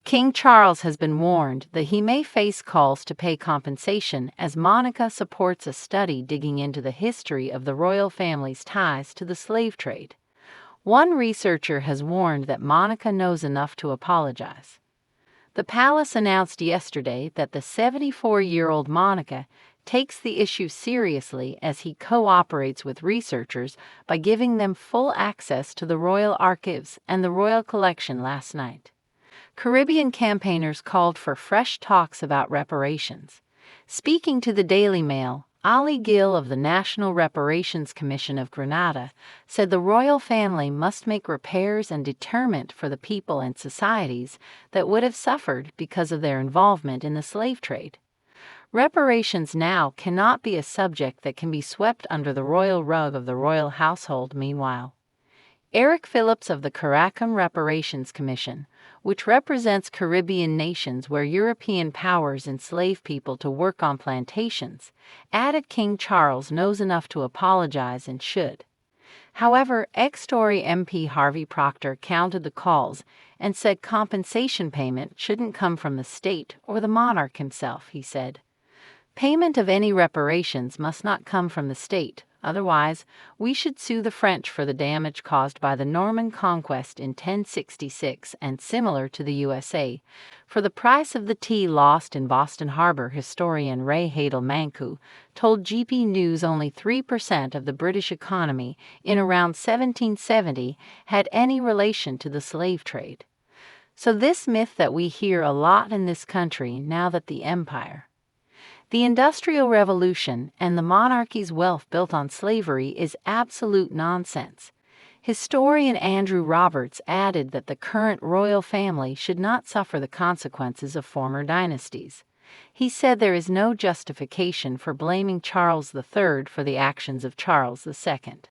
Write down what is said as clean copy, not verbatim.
King Charles has been warned that he may face calls to pay compensation as Monica supports a study digging into the history of the royal family's ties to the slave trade. One researcher has warned that Monica knows enough to apologize. The palace announced yesterday that the 74-year-old Monica takes the issue seriously as he cooperates with researchers by giving them full access to the royal archives and the royal collection last night. Caribbean campaigners called for fresh talks about reparations. Speaking to the Daily Mail, Ali Gill of the National Reparations Commission of Grenada said the royal family must make repairs and deterrent for the people and societies that would have suffered because of their involvement in the slave trade. Reparations now cannot be a subject that can be swept under the royal rug of the royal household. Meanwhile, Eric Phillips of the Caracas Reparations Commission, which represents Caribbean nations where European powers enslaved people to work on plantations, added King Charles knows enough to apologize and should. However, ex-Tory MP Harvey Proctor countered the calls and said compensation payment shouldn't come from the state or the monarch himself. He said, "Payment of any reparations must not come from the state. Otherwise, we should sue the French for the damage caused by the Norman conquest in 1066 and similar to the USA. For the price of the tea lost in Boston Harbor," historian Ray Haydle Manku told GP News only 3% of the British economy in around 1770 had any relation to the slave trade. So this myth that we hear a lot in this country now that the empire, the Industrial Revolution, and the monarchy's wealth built on slavery is absolute nonsense. Historian Andrew Roberts added that the current royal family should not suffer the consequences of former dynasties. He said there is no justification for blaming Charles III for the actions of Charles II.